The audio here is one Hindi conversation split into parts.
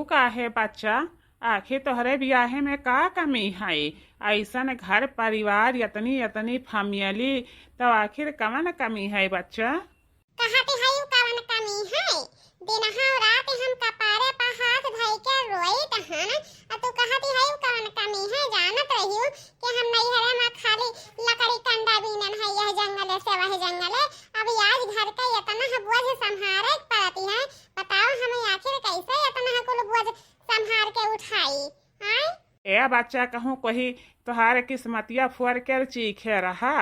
काहे बच्चा, आखिर तोहरे बियाहे में का कमी है? ऐसन घर परिवार यतनी यतनी फैमिली, तो आखिर कवन कमी है बच्चा? कहते है यू कवन कमी है? दिनहा रात हम कपारे पर हाथ धइ के रोइत हन, तू कहती है यू कवन कमी है? जानत रहियो कि हम नैहरे में खाली लकड़ी कंडा बीनन है, यह जंगल से वह जंगल है। अभी आज घर का इतना बोझ संभारे पड़ती है, बताओ हमें आखिर कैसे इतना कुल बोझ संभार के उठाई? ए बच्चा, कहूँ कही तोहार किस्मतिया फुअर कर चीखे रहा।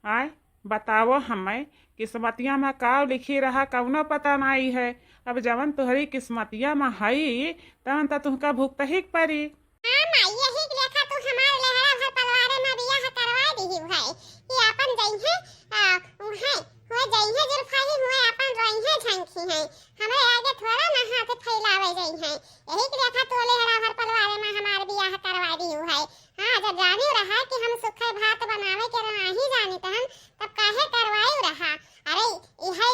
आय बताओ हमें किस्मतिया में का लिखी रहा कौनो पता नहीं है। अब जवन तुहरी किस्मतिया में हई तवन तो तुमका भुगत ही पड़ी। हां माई, यही लेखा तू हमारे लहरा भर परिवार में बियाह करवा दी है कि अपन जई है हो जई है जुल्फाही हुए अपन रोई है झंखी है, हमें आगे थोड़ा ना हाथ फैलावे जई है। यही लेखा तू लहरा भर परिवार में हमारे बियाह करवा दी है। हां, जब जानी रहा कि हम सुखे भात बनावे के नहीं जानी तब काहे करवाई रहा? अरे यही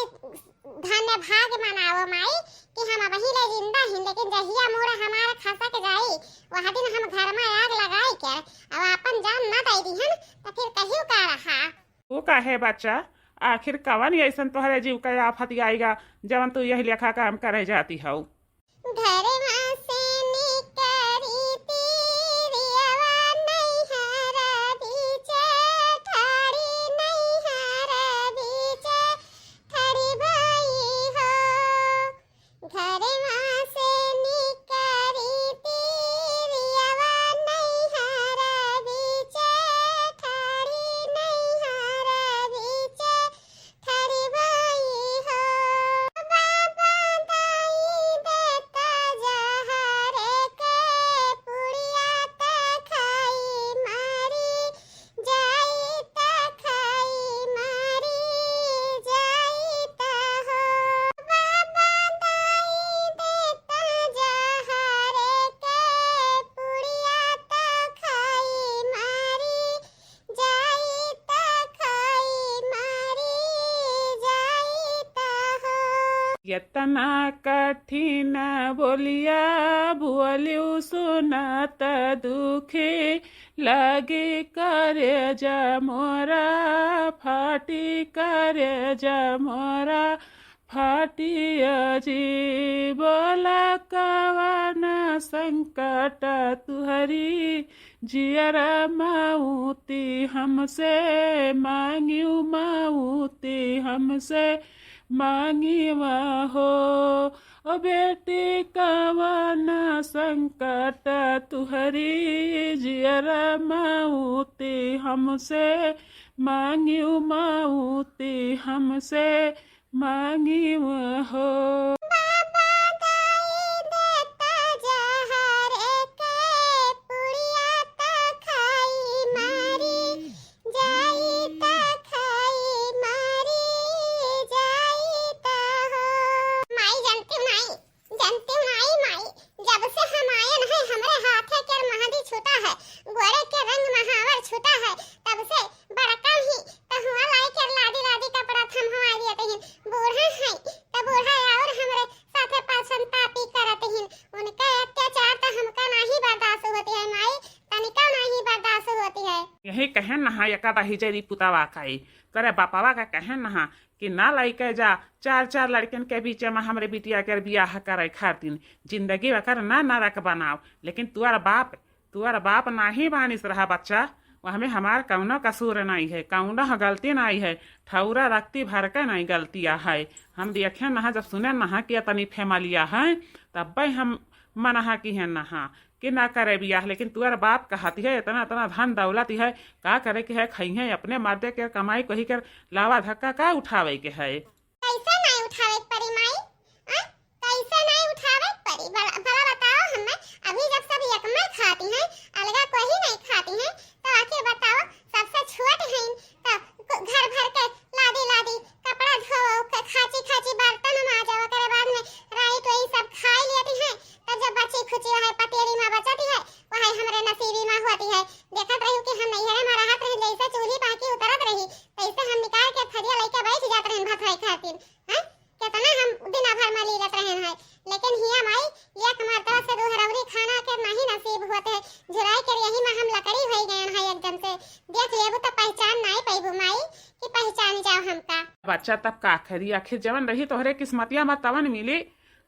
धन्य भाग मनाओ माई कि हम अबही ले जिंदा हैं, लेकिन जहिया मोर हमारा खसक जाई वह दिन हम घर में आग लगाई कर अब अपन जान न दई दीहन तो फिर कहियो का रहा। वो काहे बच्चा, आखिर कवन ऐसन तोहरे जीव का आफत आएगा जवन तू यही लेखा काम करे जाती हो? घर में से निकरी तेरी आवाज नहीं है बीचे ठाड़ी नहीं है बीचे ठाड़ी भाई हो। घर में से निकरी तेरी आवाज नहीं है बीचे ठाड़ी नहीं है बीचे ठाड़ी भाई हो। बाबा दाई देता जहरे के पुड़िया त खाई मारी जाई त खाई मारी जाई त हो। बाबा दाई देता जहरे के पुड़िया त खाई मारी जाई त खाई मारी जाई त हो। यतना कठिन बोलिया बोलियो सुनत दुखे लगे करे जमोरा फाटी करे जमोरा फाटी अजी बोला कवन संकट तुहरी जियर माऊती हमसे मांगियो माऊती हमसे मांगी हो। ओ बेटी कवन संकट तुहरी जियर माऊती हमसे मांगियो माऊती हमसे मांगी हो। बाबा दाई देता जहरे के पुड़िया त खाई मारी जाई त खाई मारी जाई त हो। माई जानती हूँ नहीं माई, जब से हम आए नहीं हमरे हाथे के मेहंदी छूटा है, गोरे के रंग महावर छूटा है, तब से बड़का ही तो हुआ लाई के लादी लादी कपड़ा थम हवा दिए तहिन। बूढ़ा है तो बूढ़ा और हमरे साथे पासन तापी करत हिन, उनका अत्याचार तो हमका नहीं बर्दाश्त होती है माई, तनिका नहीं बर्दाश्त होती है। यही कहे नहा यका रही जरी पुतावा काई करे बापावा का कहे नहा कि ना लाइके जा चार चार लड़कन के बीच में हमरे बिटिया के बियाह करे खातिर जिंदगी वकर ना नरक बनाओ। लेकिन तुअर बाप नहीं बानिस रहा बच्चा, वह में हमार कौनो कसूर नहीं है, कौनो गलती नहीं है, ठौरा रखती भर के नहीं गलतियाँ है। हम देखे नहा जब सुने नहा कि तनी फैमिलिया है तब हम मनहा की है नहा कि ना करे बियाह। लेकिन तुअर बाप कहती है इतना इतना धन दौलत है, का करे के है खई है अपने मर्दे के कमाई कही कर लावा धक्का का उठावे के है। कैसे नहीं उठावे पड़ी माई? कैसे नहीं उठावे पड़ी? भला बताओ हमें। अभी जब सब एक में खाती हैं, अलगा कोई नहीं खाती हैं, तो आखिर बताओ सबसे छोट हैं तो घर भर के लादी लादी कपड़ा धो के खाची खाची बर्तन मांजो, करे बाद में राइट वही सब खा लेती हैं, तो जब बची खुची वह पतेरी में बचती है वह हमरे नसीबी में होती है। देखत रही कि हम नैहरे में रहत रही, जैसे चूल्ही बाकी उतरत रही तैसे हम निकाल के थरिया लेके बैठ जात रही भात खाए बच्चा तब का करी, आखिर जवन रही तोहरे किस्मतिया में तवन मिली।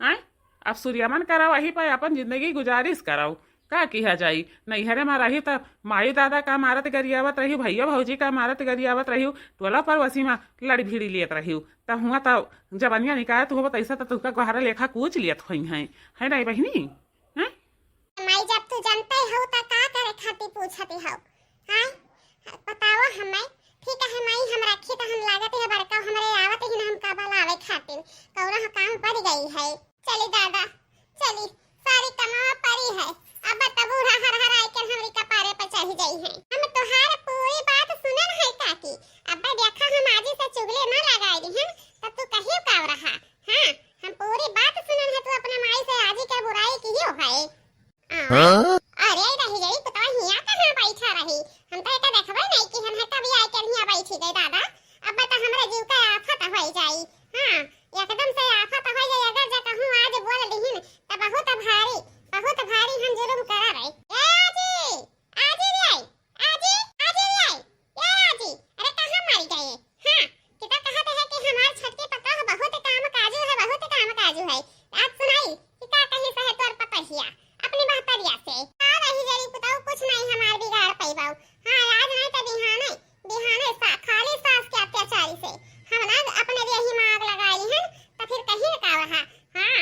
आय अब सूर्यमन करा वही पर अपन जिंदगी गुजारिश कराऊ। का किया जाई, नैहरे में रही तब माई दादा का मारत गरियावत रही, भैया भौजी का मारत गरियावत रही, टोला पर वसी में लड़ भिड़ी लियत रही। तब हुआ तब जबनिया निकायत हुआ तैसा तो तुका गुहारा लेखा कूच लियत हुई है नहीं बहनी। हैं माई जब तू जानते हो तो का करे खातिर पूछती हो। हां बताओ हमें। ठीक है माई, हम रखी तो हम लागत है बड़का हमरे आवत ही ना हम काबल आवे खातिर कौरा काम पड़ गई है। चली दादा चली, सारी कमावा पड़ी है। अब तब बूढ़ा हर हर आके हमरी कपारे पर चढ़ गई है। हम तोहार पूरी बात सुनन है काकी। अब देखा हम आजी से चुगली ना लगाई दी हैं तब तू कहियो काव रहा। हां हम पूरी बात सुनन है, तू अपने माई से आजी के बुराई कियो है। अरे रही गई तो हिया कहां बैठा रही, हम तो एटा देखबे नहीं कि हम कभी आके हिया बैठी गई दादा। अब तो हमरे जीव का आफत हो जाई। हां एकदम से आफत हो जाई, अगर जा कहूं आज बोल दीहिन त बहुत भारी हम जुर्म करा रहे। ए आजी आजी रे आजी आजी रे ए आजी, अरे कहां मारी गए। हां किता कहते है कि हमार छटके पका बहुत काम काजू है, बहुत काम काजू है। आज सुनाई कि का कही सहे तोर पतहिया अपनी बहतरिया से आ रही जरी बताओ कुछ नहीं हमार बिगाड़ पैबाऊ। हां आज नहीं तो बिहाने खाली सास के अत्याचारी से हम ना अपने देही में आग लगाई है तो फिर कहीं का रहा। हां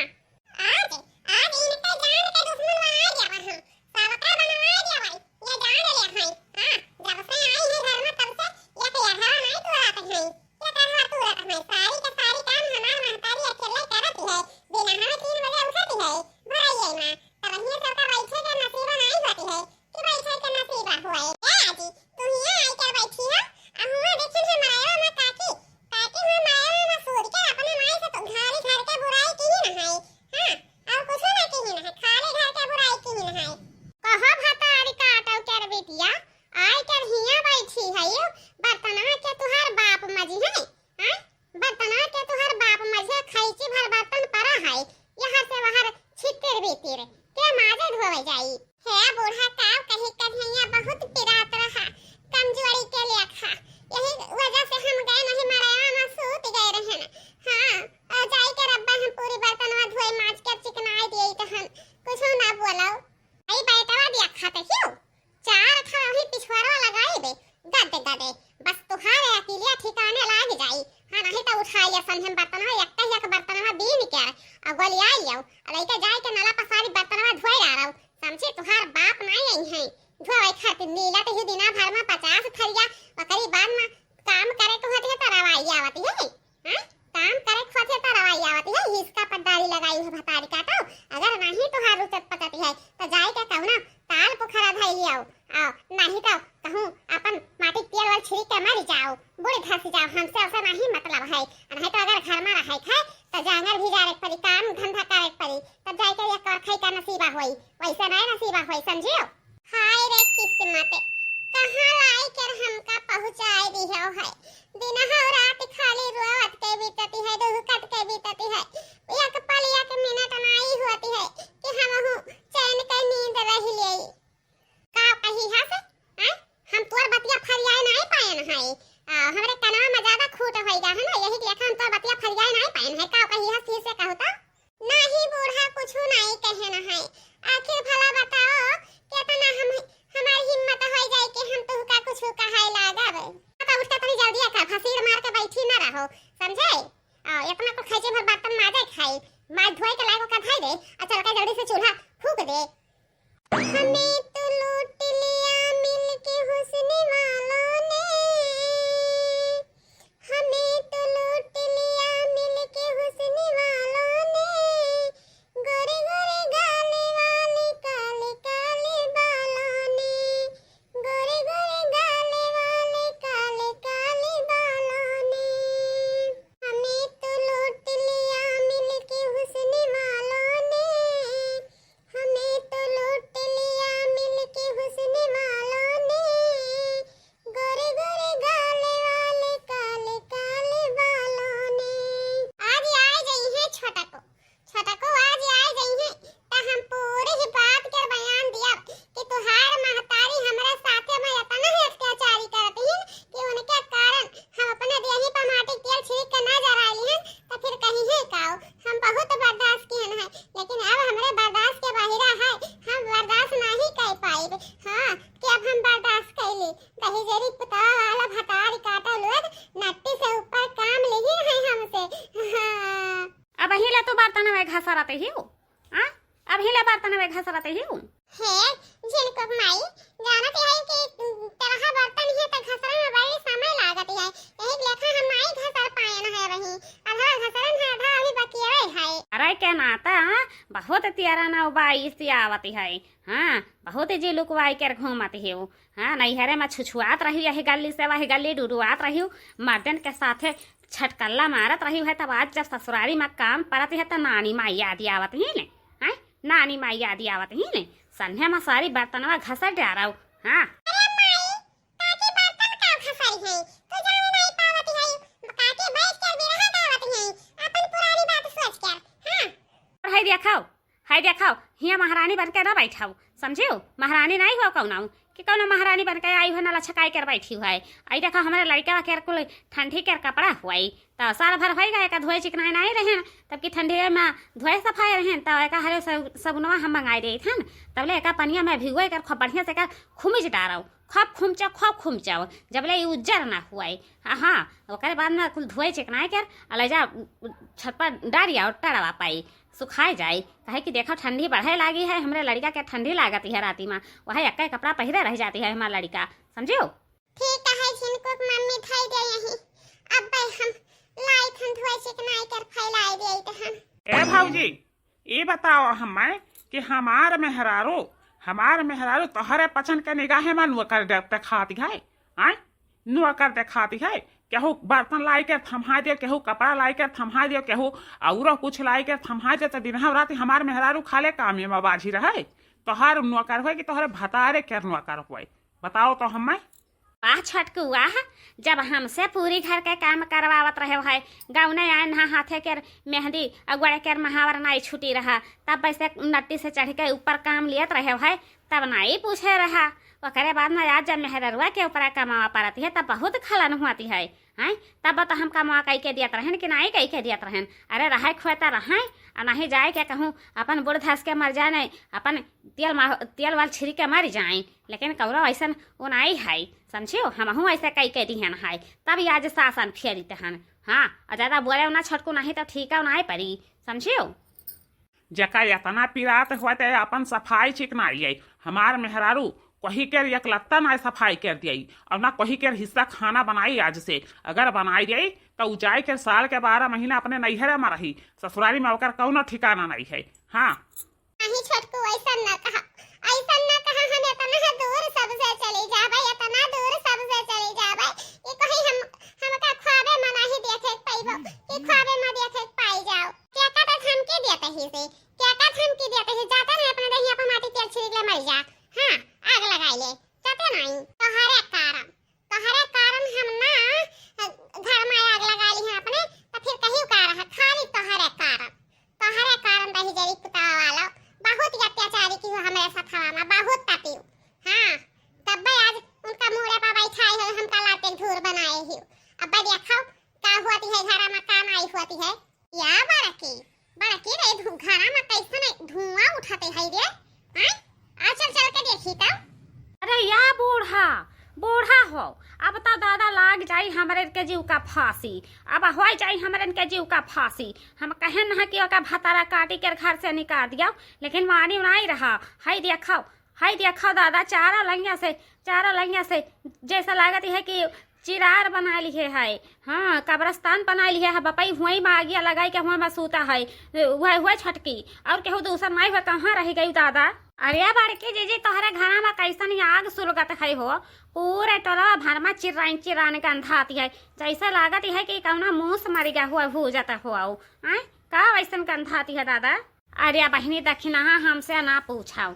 आज आज इनके जान के दुश्मन आ गया वहां सावका बनवा दिया भाई, ये जान ले है। हां जब से आई है घर में तब से ये तो यहां नहीं तू आत है, ये कहां तू आत है। सारी के सारी काम हमार महतारी अकेले करती है, बिना हम 3 बजे उठती है भराइए ना तब ही सब का बैठे के नसीब नहीं होती है कि बैठे के नसीब हुआ है। ए आजी तू यहां आई कर बैठी है, हुआ देखिन हमारा में काकी काकी हमारा में सूर के अपने माई से तो घर के बुराई की ही ना है। हां और कुछ ना की ही ना है, खाली घर के बुराई की ही ना है। कहा भतारी काटौ कर बेटिया आई कर हिया बैठी है यो बर्तनवा के तुहार बाप मजी है। हां बर्तनवा के तुहार बाप मजी खैची भर बर्तन पड़ा है, यहां से बाहर छितिर बेतिर के माजे धोवे जाई है। बूढ़ा काव कहीं कन्हैया बहुत पिरात रहा कमजोरी के लेखा, यही वजह से हम गए नहीं मराया में सूत गए रहे। हां और जाई के रब्बा हम पूरी बर्तनवा धोए माज के चिकनाई दिए तो हम कुछ ना बोलो। आई बैठवा दिया खाते क्यों चार था वही पिछवाड़ा लगाई दे गदे बस तुहारे अकेले ठिकाने लाग जाई। हां नहीं तो उठाई या संजम बर्तनवा एक बर्तनवा बीन के और गोली आई आओ लइका जाई के नाला पर सारी बर्तनवा धोए आ रहा समझे। तुहार बाप नहीं आई है धोए खातिर नीला तो दिना भर में 50 थरिया ओकरी बाद में काम करे को होती है तो रवाई आवती है। हां काम करे को होती है तो रवाई आवती है, हिसका पट्टारी लगाई है भतारी काटो। अगर नहीं तुहार रुचत पकती है तो जाई के कहूं ताल पोखरा धई लियाओ नहीं तो कहूं अपन माटी तेल वाल छिड़क के मर जाओ बूढ़े धस जाओ, हमसे ऐसा नहीं मतलब है। नहीं तो अगर घर में रहे खाए तो जांगर भी जारे पड़ी काम धंधा करे पड़ी तब जाई के एक और खाई का नसीबा होई, वैसे नहीं नसीबा होई समझियो। हाय रे किस्मत कहां लाई कर हमका पहुंचाए दी है दिन हो रात खाली रोवत के बीतती है दुखत के बीतती है, एक पल एक मिनट नहीं होती है कि हम हूं चैन के नींद रह ले का कही है से। हम तोर बतिया फरियाए नहीं पाएन है, हमरे कनवा में ज्यादा खूट होइगा है ना, यही कि हम तोर बतिया फरियाए नहीं पाएन है। का कही है फिर से कहू तो नहीं बूढ़ा कुछ नहीं कहे ना है। आखिर भला बताओ कितना हम हमारी हिम्मत हो जाए कि हम तुहका कुछ कहे लागब। तो उठके तनी जल्दी कर फसीर मार के बैठी ना रहो समझे। इतना को खैचे भर बर्तन माजे खाई माज धोए के लागो का धाई दे और चल के जल्दी से चूल्हा फूक दे। हमें तो लूट लिया मिल के हुस्न वालों ने, हमें तो लूट लिया मिल के हुस्न वालों ने, गोरे गोरे गाले वाले काले काले बालों ने, गोरे गोरे गाले वाले काले काले बालों ने, हमें तो लूट लिया मिल के हुस्न वालों ने, हमें तो लूट लिया मिल के हुस्न वालों ने, घसरते ही हो। हाँ अब हिले बर्तन में घसरते ही हो। है जिनको माई जानत है कि तरह बर्तन है त घसरे में बड़ी समय लागत है, यही लेखा हम नहीं घसर पाए न है रही, आधा घसरन है आधा अभी बाकी है। अरे क्या नाता बहुत तियारा ना उबाई सी आवती है। हाँ बहुत जी लुकवाई कर घूमती हो। हाँ नैहरे में छुछुआत रही यही गली से वही गली डुडुआत रही मर्दन के साथे छटकल्ला मारत रही है। तब आज जब ससुरारी में काम परत है तो नानी माई याद आवत ही ने। हाँ नानी माई याद आवत ही ने संध्या में सारी बर्तनवा घसर डारा। हाँ अरे माई काकी बर्तन का घसरी है तो जाने नहीं पावत है, काकी बैठ कर भी रहा दावत है अपन पुरानी बात सोच कर। हां और हाय देखाओ हिया महारानी बन के ना बैठाऊ, समझियो महारानी नहीं हो कौनाऊ कि कौन महारानी बन के आई हो ना लछकाई कर बैठी हुआ है। आई देखो हमारे लड़का के कुल ठंडी के कपड़ा हुआ तो साल भर हो गए का धोए चिकनाए नहीं रहे तब की ठंडी में धोए सफाई रहे तब एक हरे सबुनवा हम मंगाई दे थे तब ले एक पनिया में भिगोए कर खूब बढ़िया से कर खुमिज डाराऊ खूब खुमचाओ जब ले उज्जर ना हुआ है। हाँ ओकर बाद में कुल धोए चिकनाए कर अलजा छत पर डारिया और टड़वा पाई सुखाए जाए। कहे कि देखो ठंडी बढ़े लागी है, हमरे लड़का के ठंडी लागती है राती में वह एक कपड़ा पहरे रह जाती है हमारा लड़का, समझियो। ठीक है जिनको मम्मी थाई दे यही अब हम लाई थन धोए चिकनाई कर फैलाई दे तो हम। ए भौजी ये बताओ हमें कि हमार मेहरारू तोहरे पचन के निगाहे में नुआ कर देते खाती है। आय नुआ कर दे खाती है, केहू बर्तन लाई के थमा दे, केहू कपड़ा लाई के थमा दे, केहू और कुछ लाई के थमा दे तो दिन रात हमार मेहरारू खाले काम में बाजी रहे। तोहर नुआकर हुए कि तोहरे भतारे के नुआकर हुए बताओ तो हमें। वाह छटकुआ जब हमसे पूरी घर के काम करवावत रहे है गाँव ने आए ना हाथे के मेहंदी अगुड़े के महावर नाई छुटी रहा तब वैसे नट्टी से चढ़ के ऊपर काम लियत रहे है तब नाई पूछे रहा। ओकरे बाद में आज जब मेहररुआ के ऊपर कमावा पड़ती है तब बहुत खलन हुआती है। हैं तब तो हम कमा कई के दियत रहन कि नहीं कई के दियत रहन। अरे रहे खोता रहे आ नहीं जाए क्या कहूँ अपन बुढ़ धस के मर जाने अपन तेल वाल छिरी के मर जाए, लेकिन कौरो ऐसा वो नहीं है, समझियो। हम ऐसे कई के दिहन है तब आज सासन फेरी तहन। हाँ और ज्यादा बोले ना छटकू नहीं तो ठीक है नहीं पड़ी, समझियो। जका इतना पीरात हुआ अपन सफाई चिकनाई हमार मेहरारू कही के एक लत्ता ना सफाई कर दिया और ना कही के हिस्सा खाना बनाई। आज से अगर बनाई जाई तो जाए के साल के 12 महीना अपने नैहरे में रही, ससुरारी में होकर कौनो ठिकाना नहीं है। हाँ नहीं छोटकू ऐसा ना कहा हम इतना दूर सबसे चले जाबे, इतना दूर सबसे चले जाबे ये कहीं हमका ख्वाबे में नहीं देखे पाइबो कि ख्वाबे में देखे पाई जाओ। क्या का धमकी देते ही से क्या का धमकी देते ही जाते हैं अपने दहिया पर माटी तेल छिड़क ले मर जा। हाँ आग लगाई ले जाते नहीं तोहरे कारण हम ना घर में आग लगा ली है अपने तो फिर कहीं का रहा खाली तोहरे कारण दही जरी कुत्ता वाला बहुत अत्याचारी की हो हमारे साथ हवा में बहुत ताती। हाँ तब आज उनका मुड़े पर बैठाई है हमका लाते धूर बनाए ही। अब देखो का होती है घर में का नहीं होती है या बड़की रे घर में कैसे धुआं उठाते है रे। हाँ चल के देखी तब। अरे या बूढ़ा हो अब तो दादा लाग जाई हमारे के जीव का फांसी, अब हो जाई हमारे के जीव का फांसी। हम कहे ना कि ओका भतारा काटी के घर से निकाल दिया लेकिन मानी नहीं रहा। हाय देखो दादा चारा लंगिया से जैसा लागत है कि चिरार बना लिए है। हाँ कब्रस्तान बना लिए है बपाई हुई में आगिया लगाई के हुआ में सूता है हुआ छटकी और केहू दूसर नहीं हुआ कहाँ रह गई दादा। अरे बड़के जीजी तोहरे घर में कैसन आग सुलगत है हो, पूरे टोला भर में चिरान गंधा आती है जैसा लागत है कि कौना मुंह से मर गया हुआ हो जाता हुआ का वैसन गंधा आती है दादा। अरे बहनी दक्षिणा हमसे ना पूछाओ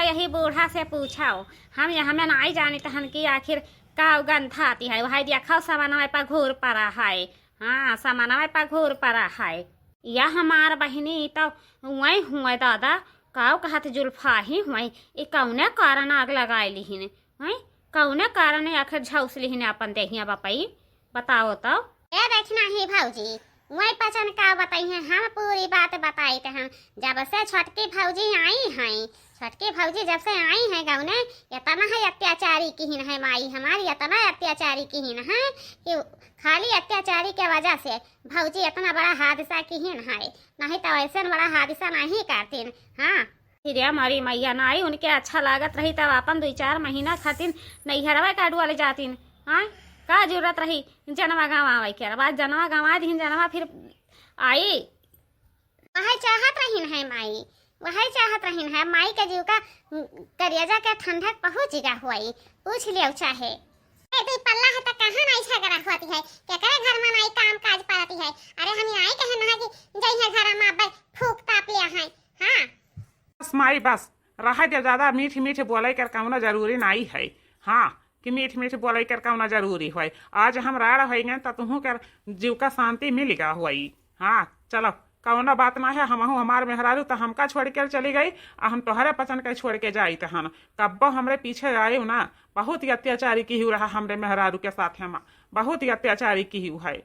यही बूढ़ा से पूछाओ। हम यहाँ में नहीं जानी तहन की आखिर का गंधा आती है। वही देखो सामानवा पर घूर पड़ा है। हाँ सामानवा पर घूर पड़ा है या हमार बहनी तो वही हुआ दादा काव कहत जुल्फा ही हुई ये कौने कारण आग लगाए लिहिन कौने कारण आखिर झौस लिहिन अपन देहिया बापाई बताओ तो। ए देखना ही भौजी वही पचन का बताई है हम पूरी बात बताई थे हम जब से छोटकी भौजी आई हैं छोटकी भौजी जब से आई है गाँव ने इतना है अत्याचारी की ही है माई हमारी, इतना अत्याचारी की ही है कि खाली अत्याचारी के वजह से भौजी इतना बड़ा हादसा की ही है, नहीं तो ऐसे बड़ा हादसा नहीं करती। हाँ फिर हमारी मैया ना आई उनके अच्छा लागत रही तब अपन 2-4 महीना खातिर नैहरवा काट वाले जातीन। हाँ का जरूरत रही जनवा गाँव आवे के बाद जनवा गंवा दिन जनवा फिर आई। वह चाहत रही है माई, वह चाहत रही है माई के जीव का करियाजा के ठंडक बहुत जगह हुई पूछ लियो चाहे तू पल्ला है तो कहां नहीं झगड़ा होती है क्या करे घर में नहीं काम काज पाती है। अरे हम आई कहे ना कि जई है घर में अब फूक ताप लिया है। हां बस माई बस रहा दे, ज्यादा मीठ मीठ बोले कर कौना जरूरी नहीं है। हाँ कि मीठ मीठ बोले कर कौना जरूरी हुई, आज हम राड़ होएंगे तो तुहू कर जीव का शांति मिलेगा हुई। हाँ चलो कौना बात ना है, हम हमार मेहरारू तो हमका छोड़ कर चली गई और हम तोहरे पसंद के छोड़ के जाई तहन कब्बो हमरे पीछे आए ना। बहुत ही अत्याचारी की हुआ रहा हमरे मेहरारू के साथ, हम बहुत ही अत्याचारी की हुआ है।